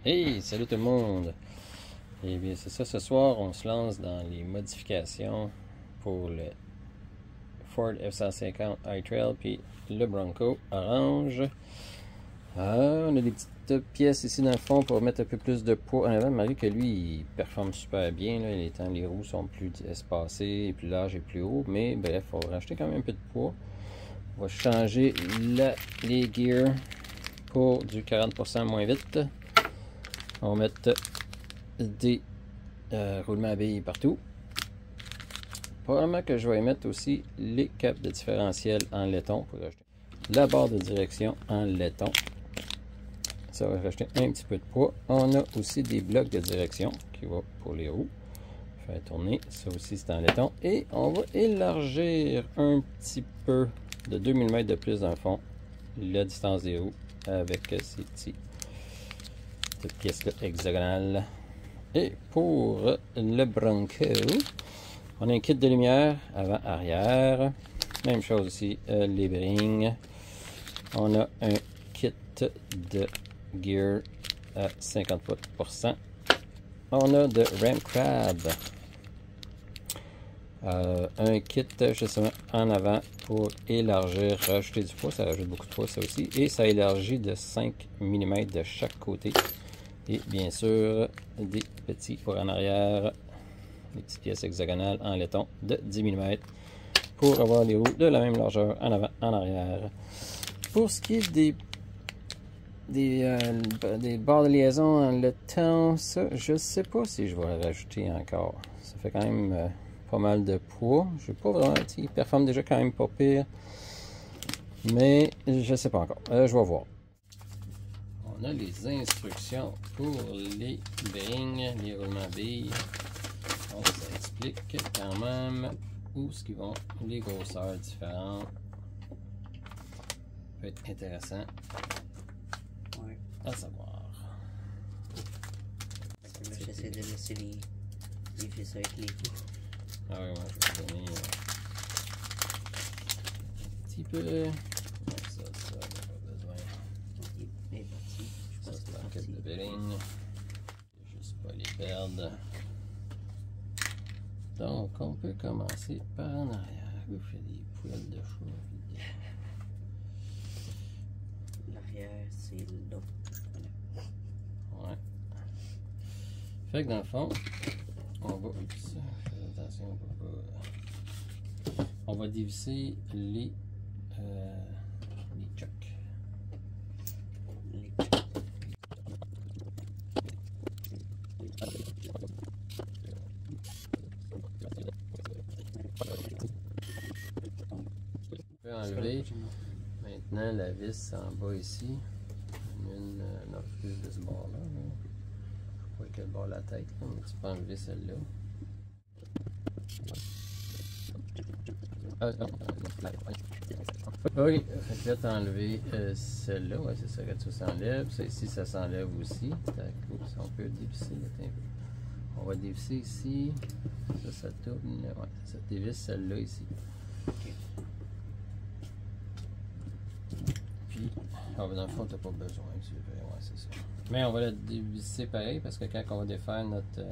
Hey, salut tout le monde! Et bien c'est ça, ce soir on se lance dans les modifications pour le Ford F-150 iTrail puis le Bronco orange. On a des petites pièces ici dans le fond pour mettre un peu plus de poids en avant, malgré que lui il performe super bien, là, les roues sont plus espacées et plus larges et plus haut, mais bref, on va rajouter quand même un peu de poids. On va changer les gears pour du 40% moins vite. On va mettre des roulements à billes partout. Probablement que je vais mettre aussi les capes de différentiel en laiton pour rajouter la barre de direction en laiton. Ça va rajouter un petit peu de poids. On a aussi des blocs de direction qui vont pour les roues. Faire tourner, ça aussi c'est en laiton. Et on va élargir un petit peu de 2 mm de plus dans le fond la distance des roues avec ces petites pièces-là hexagonales. Et pour le Bronco, on a un kit de lumière avant-arrière. Même chose ici, les bearings. On a un kit de gear à 50%. On a de Ram Crab. Un kit justement en avant pour élargir, rajouter du poids. Ça rajoute beaucoup de poids ça aussi. Et ça élargit de 5 mm de chaque côté. Et bien sûr, des petits pour en arrière, des petites pièces hexagonales en laiton de 10 mm pour avoir les roues de la même largeur en avant, en arrière. Pour ce qui est des barres de liaison en laiton, ça, je sais pas si je vais le rajouter encore. Ça fait quand même pas mal de poids. Je sais pas vraiment, il performe déjà quand même pas pire, mais je sais pas encore. Je vais voir. On a les instructions pour les bearings, les roulements billes. Donc ça explique quand même où ce qu'ils vont, les grosseurs différentes. Ça peut être intéressant à savoir. J'essaie de laisser les vis avec les vis. Ah oui, moi je vais donner un petit peu. Ça, on n'a pas besoin. Ça, c'est un kit de bearing. Juste pas les perdre. Donc, on peut commencer par en arrière. Il fait des poils de chat. L'arrière, c'est là. Ouais. Fait que dans le fond, on va. Oups, attention, on va dévisser les chucks. On peut enlever maintenant la vis en bas ici. Une plus de ce bord-là. Je ne sais pas quel bord la tête, là, mais tu peux enlever celle-là. Ok, fait que là tu as enlevé celle-là, ouais c'est ça, que ça s'enlève. Ça ici ça s'enlève aussi. On peut dévisser un peu. On va dévisser ici. Ça tourne. Ouais, ça dévisse celle-là ici. Puis, dans le fond, tu n'as pas besoin. Ouais, c'est ça. Mais on va la dévisser pareil parce que quand on va défaire notre.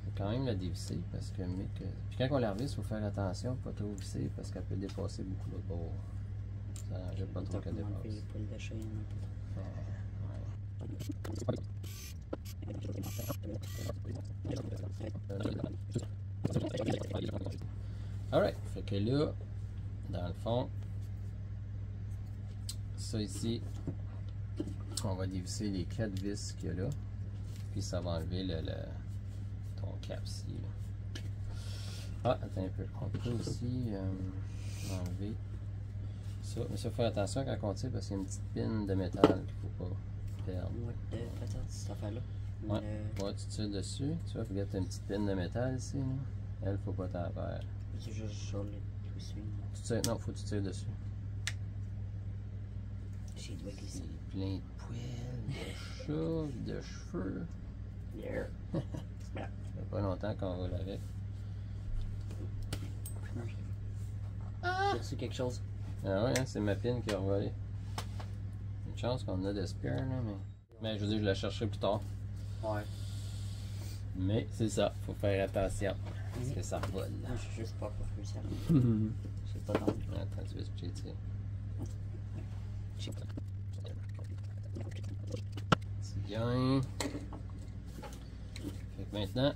Faut quand même la dévisser parce que. Puis quand on la revisse, il faut faire attention, pas trop visser parce qu'elle peut dépasser beaucoup l'autre bord. Ça n'arrive pas trop qu'elle dépasse. Les poules de chat, il y en a pas. Alright, fait que là, dans le fond, ça ici, on va dévisser les 4 vis qu'il y a là, puis ça va enlever ton cap ici. Là. Ah, attends un peu, on peut aussi enlever ça, mais ça, faut faire attention quand on tire parce qu'il y a une petite pine de métal qu'il ne faut pas perdre. Peut-être cette affaire-là. Ouais, ouais, tu tires dessus, tu vois, regarde, tu as une petite pine de métal ici, là. Elle, faut pas t'en faire. C'est juste sur le dessus. Non, faut que tu tires dessus. J'ai doigts glisser. Plein de poils, de chats, de cheveux. Yeah. Ça fait pas longtemps qu'on roule avec. J'ai reçu quelque chose. Ah ouais, hein, c'est ma pine qui a revolé. Une chance qu'on a de spare là, mais. Mais je veux dire, je la chercherai plus tard. Ouais. Mais c'est ça, faut faire attention. Parce que ça vole. Moi, je suis juste pas pour plus ça. Mhm. C'est pas dans Attends, tu vas se pitcher, c'est bien. Fait que maintenant,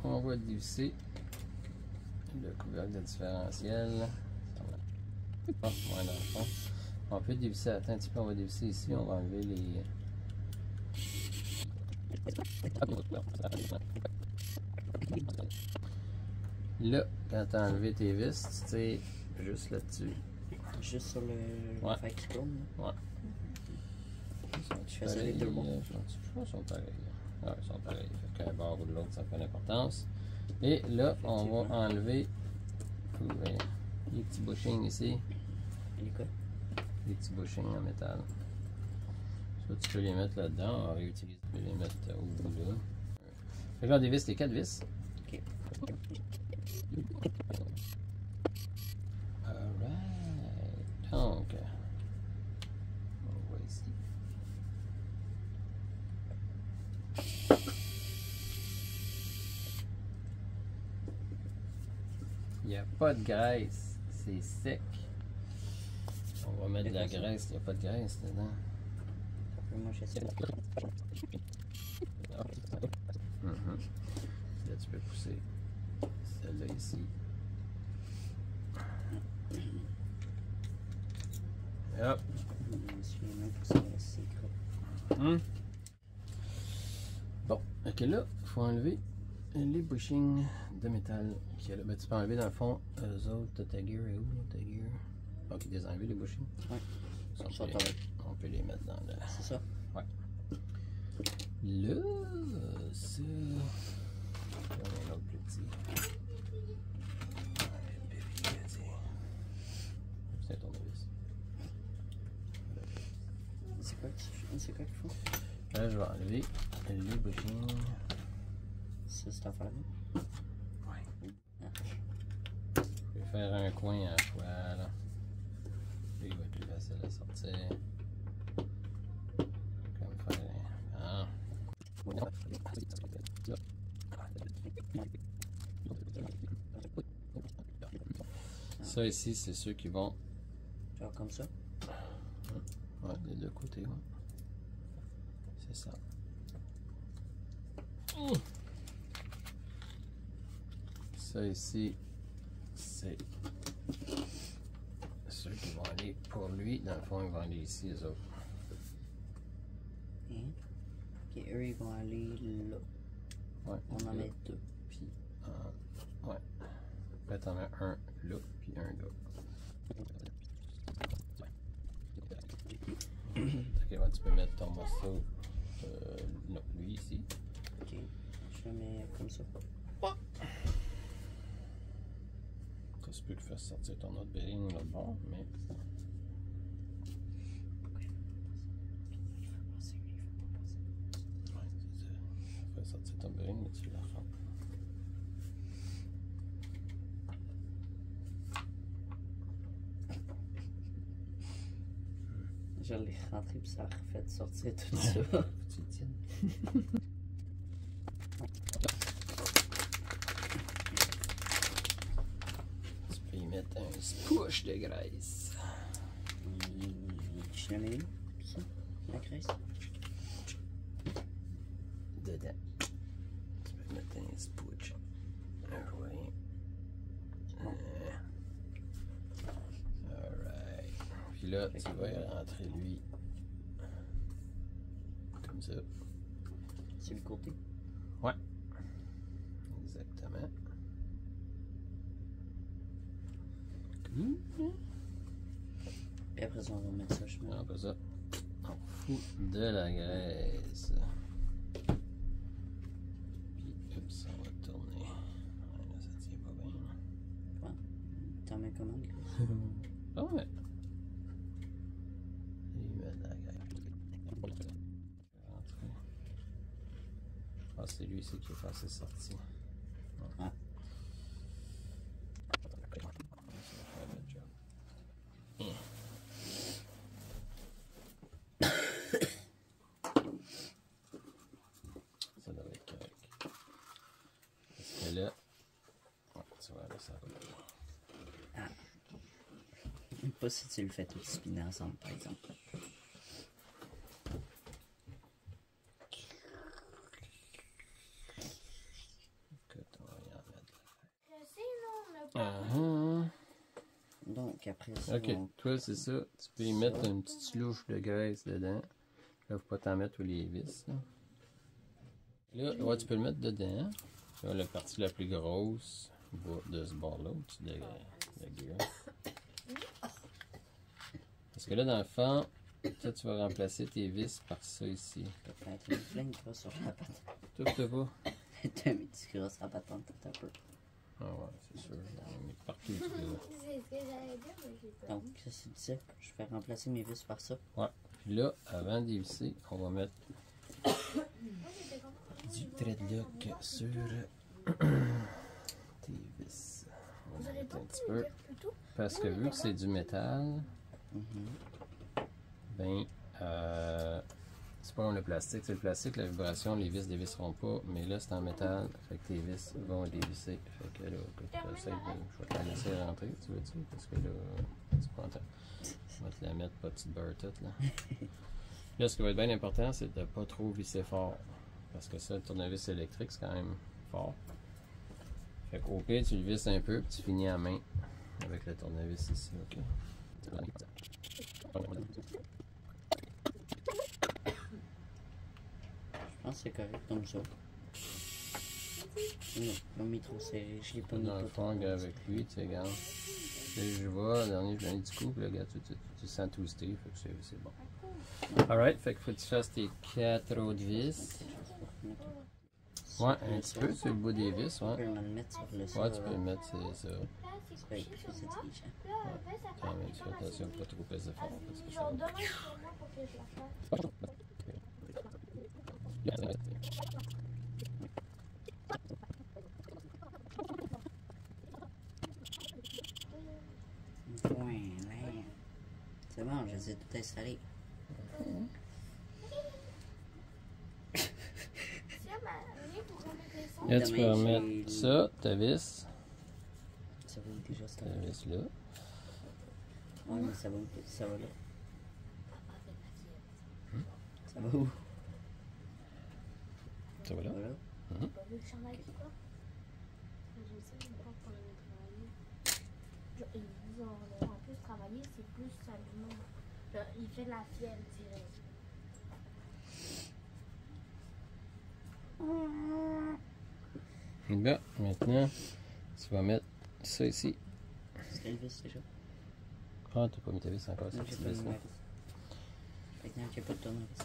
on va dévisser le couvercle de différentiel. Ah, ouais, dans le fond. On peut dévisser, attends un petit peu, on va dévisser ici, on va enlever les. Là, quand tu as enlevé tes vis, tu tires juste là-dessus. juste sur le Ouais. fer qui tourne. Ouais. Je fais ça avec deux bords. Je pense qu'ils sont pareils. Ouais, ils sont pareils. Fait qu'un bord ou de l'autre, ça n'a pas d'importance. Et là, on va enlever les petits bushings ici. Les quoi? Les petits bushings en métal. Ça, tu peux les mettre là-dedans. On va réutiliser. Tu peux les mettre au bout là. Fait que là, on dévisse les 4 vis. Ok. Alright. Donc, on va ici. Il n'y a pas de graisse. C'est sec. On va mettre de la graisse. Il n'y a pas de graisse dedans. Moi, j'essaie de... Là, tu peux pousser celle-là ici. Hop. Je me souviens même que c'est gros. Bon, ok, là, il faut enlever les bushings de métal qu'il y a là. Ben, tu peux enlever dans le fond, eux autres, ta gear est où là, ta gear? Ok, les enlever les bushings. Ouais. Ça, Ça, on peut les mettre dans le. C'est ça. Ouais. Là, ça. On a un autre plus petit. C'est un tournevis. C'est quoi qu'il faut? Là, je vais enlever les bushings. C'est cette affaire-là? Ouais. Ah. Je vais faire un coin à la fois, là. Lui, il va être plus facile à sortir. Comme faire. Ah. Ça ici, c'est ceux qui vont. Genre comme ça? Ouais, des deux côtés, ouais. C'est ça. Ça ici, c'est ceux qui vont aller pour lui. Dans le fond, ils vont aller ici, les autres. Hein? Ok, eux, ils vont aller là. Ouais, On en met deux. Puis, ouais. Après, t'en mets un là, puis un là. Ok, ouais, tu peux mettre ton morceau, non, lui ici. Ok, je le mets comme ça. Ça se peut que fasse sortir ton autre bearing l'autre bord, mais. Ouais, c'est ça. Fais sortir ton bearing, mais tu la rends. Je l'ai rentré puis ça a refait sortir tout ça. Tu le tiennes. Tu peux y mettre un spouche de graisse. Je le mets où? Ça? La graisse? Dedans. Tu peux mettre un spouche. Ouais. Alright. Puis là, tu vas rentrer lui. Comme ça. Sur le côté. Ouais. Exactement. Et après ça, on va mettre ça, je mets. Après ça, on fout de la graisse. Puis, oups, on va tourner. Ouais, là, ça tient pas bien. Ouais. T'en mets comment, la graisse? Ah ouais. Il met de la graisse. Ah, c'est lui ici qui est passé sorti. Ah. Ça va faire le job. pas si tu le fais tout spinner ensemble, par exemple. Écoute, on va y en mettre. Je sais, non, on a Ah, pas. Donc, après ça, ok, toi, c'est ça. Tu peux y mettre une petite louche de graisse dedans. Là, faut pas t'en mettre tous les vis. Là, ouais, tu peux le mettre dedans. Là, la partie la plus grosse de ce bord-là, au-dessus de gear. Parce que là, dans le fond, toi, tu vas remplacer tes vis par ça ici. peut-être une pleine grosse sur la patente. Toi, tu pas? T'as mis du gros sur la patente, tout un peu. Ah ouais, c'est sûr. On est partout, tu veux. C'est ce que j'allais dire, mais j'ai pas. Donc, ça, c'est ça. Je vais remplacer mes vis par ça. Ouais. Puis là, avant de visser, on va mettre du threadlock sur tes vis. On Vous va allez mettre pas un petit me peu. dire plutôt? Parce que vu que c'est du métal, ben, c'est pas comme le plastique. C'est le plastique, la vibration, les vis dévisseront pas. Mais là, c'est en métal, fait que tes vis vont dévisser. Fait que là, écoute, je vais te la laisser rentrer, tu veux-tu? Parce que là, tu prends temps. On va te la mettre, pas petite beurre toute, là. Là, ce qui va être bien important, c'est de ne pas trop visser fort. Parce que ça, le tournevis électrique, c'est quand même fort. Fait qu'au pire, tu le visses un peu, puis tu finis à main avec le tournevis ici, ok? Je pense que c'est correct comme ça. Non, pas mis trop serré. Je l'ai pas mis Dans le pas fond, trop. avec lui, tu sais, regarde. Je vois, le dernier, je viens du coup, puis là, regarde, tu sens twisté, fait que c'est bon. Alright, fait qu'il faut que tu fasses tes 4 autres vis. Ouais, un petit peu sur le bout des vis, Tu ouais. peux me le mettre sur le Ouais, tu peux le mettre, c'est ça. Là, c'est C'est couché c'est sur moi. intelligent. Là, après, ça Quand part. même, tu fais attention de pas trop peser fort. Parce que ça Genre, va. demain, sur moi pour que je la fasse. Voilà. C'est bon, je les ai tout installés. Tiens, ma viens pour remettre les sons. Là, tu peux Demain, remettre j'ai- ça, ta vis, Ça va où déjà, ça ta va? vis là. Ouais, mais ça va où? Ça va là. Ça va où? Ça va là. Voilà. Pas vu le chandail qui quoi? Je sais même pas pour aller travailler. Genre, ils ont en plus travailler, c'est plus seulement. Genre, il fait de la fièvre direct. Là, maintenant, tu vas mettre ça ici. C'est le vis déjà. Ah, t'as pas mis ta vis encore, Non, cette j'ai petite pas mis vis ma là. vis. Fait que non, j'ai pas de tournevis.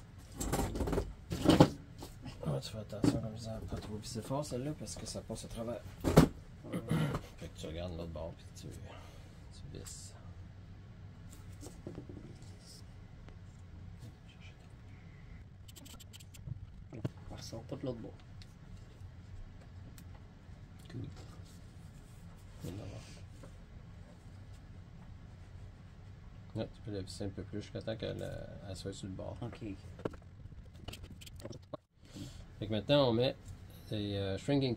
Ah, tu fais attention comme ça, pas trop visser fort celle-là parce que ça passe à travers. Fait que tu regardes l'autre bord puis tu visses. On ressort pas de l'autre bord. Cool. Viens de l'avoir. Là, tu peux la visser un peu plus jusqu'à temps qu'elle soit sur le bord. Ok. Fait que maintenant, on met des shrinking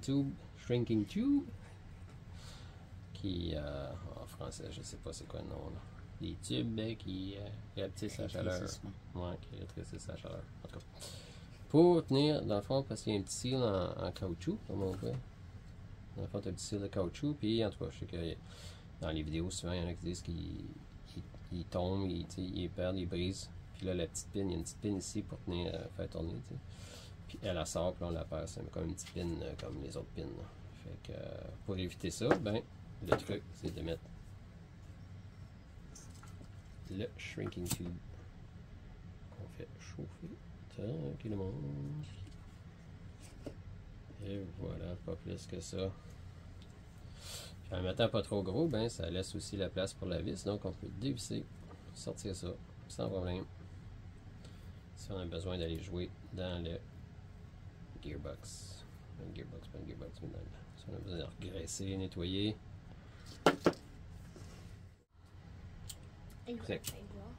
tube, qui, en français, je sais pas c'est quoi le nom, là. Des tubes qui rétrécissent la chaleur. Rétrécissement. Ouais, qui rétrécissent la chaleur. En tout cas. Pour tenir, dans le fond, parce qu'il y a un petit seal en caoutchouc, comme on voit. Dans le fond, tu as un petit seal de caoutchouc, puis en tout cas, je sais que dans les vidéos, souvent, il y en a qui disent qu'ils tombent, ils perdent, ils brisent. Puis là, la petite pin, il y a une petite pin ici pour tenir, faire tourner, tu sais. Puis elle sort, puis on la perd. C'est comme une petite pin comme les autres pins. Là. Fait que pour éviter ça, ben, le truc, c'est de mettre le shrinking tube qu'on fait chauffer tranquillement. Et voilà, pas plus que ça. Puis en le mettant pas trop gros, ben, ça laisse aussi la place pour la vis. Donc on peut dévisser, sortir ça sans problème. Si on a besoin d'aller jouer dans le gearbox. Un gearbox, pas un gearbox, mais dans le... Si on a besoin de regraisser, nettoyer.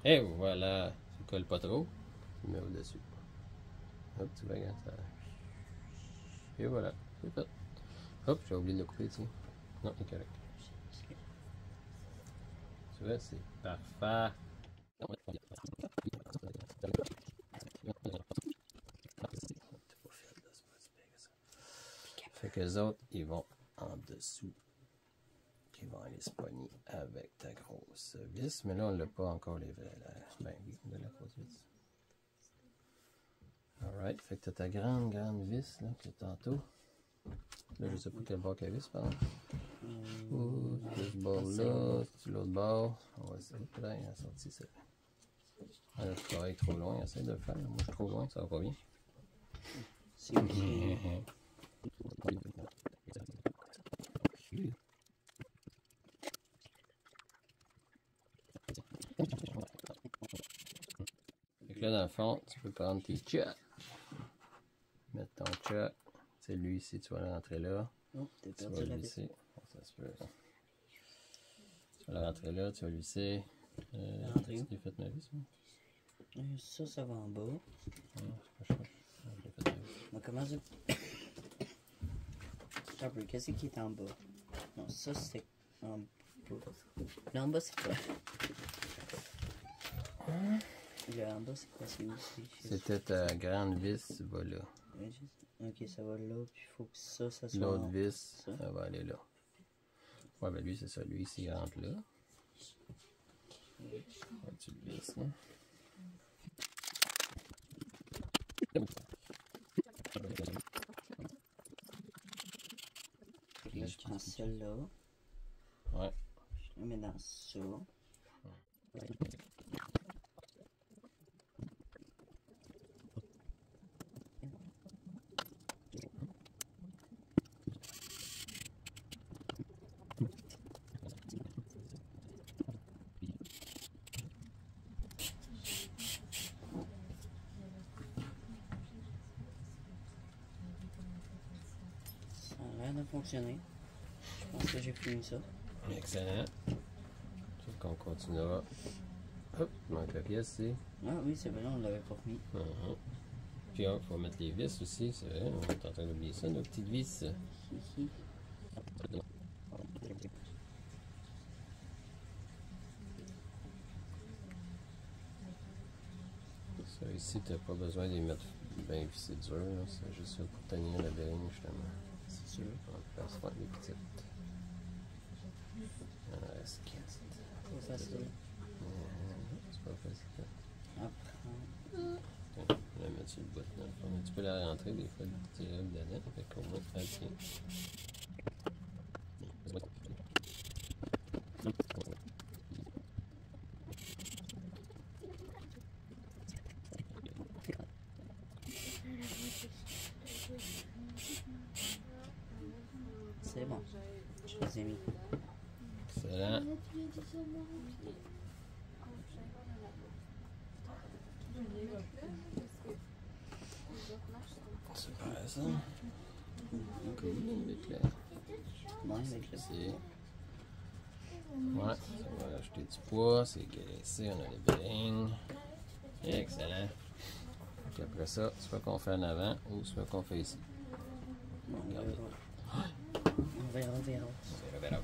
Et voilà, ça colle pas trop. Tu le mets au-dessus. Hop, tu vois, regarde ça. Et voilà, c'est fait. Hop, j'ai oublié de le couper, tiens. Non, il est correct. Tu vois, c'est parfait. Fait que les autres, ils vont en dessous. Ils vont aller se pogner avec ta grosse vis. Mais là, on l'a pas encore les vrais. Ben oui, on a la grosse vis. Alright, fait que tu as ta grande vis là, que tantôt. Là, je sais pas quel bord qu'elle vis, par exemple. C'est ce bord-là, c'est l'autre bord. On va essayer. Là, il a sorti ça. Ah, là, tu travailles trop loin, essaye de le faire. Moi, je suis trop loin, ça va pas bien. C'est bien. Fait que là, dans le fond, tu peux prendre tes chucks. Mettre ton chuck. C'est lui ici, tu vas le rentrer là. Oh, t'as Tu perdu vas la le vis. visser. Bon, ça se peut. Tu vas le rentrer là, tu vas le visser. Rentrer où? J'ai fait ma vis, moi. Ça va en bas. Je l'ai fait ma vis. On va commencer. Un peu, qu'est-ce qui est en bas? Non, ça c'est en bas. Là en bas c'est quoi? Là en bas c'est quoi? C'est où? C'était ta grande vis, va là. Ok, ça va là, puis il faut que ça soit. L'autre vis, ça. ça va aller là. Ouais, ben lui, c'est ça. Lui, ici, il rentre là. Ouais, tu le visses, là. Là, je prends celle-là. Ouais. Je la mets dans ça. Ça a l'air de fonctionner. Je pense que j'ai fini ça. Excellent. Sauf qu'on continuera. Hop, il manque la pièce ici. Ah oui, c'est vrai, on l'avait pas mis. Puis il faut mettre les vis aussi, c'est vrai. On est en train d'oublier ça, nos petites vis. Hihi. Ça ici, tu n'as pas besoin de les mettre bien vissés dur. C'est juste pour tenir la béline, justement. C'est sûr. On va faire les petites. Il en reste 4. Pas facile. C'est pas facile. Apprendre. Tiens, je vais la mettre sur le bout dans le fond. Mais tu peux la rentrer des fois, tu tires dedans. Fait qu'au moins, elle tient. C'est bon. Je les ai mis. Excellent. Super ça. Cool, l'éclair. Bon, avec le C'est... Ouais, ça va ajouter du poids, c'est graissé, on a les bérings. Excellent. Puis après ça, soit qu'on fait en avant ou soit qu'on fait ici. On verra. On verra. On verra.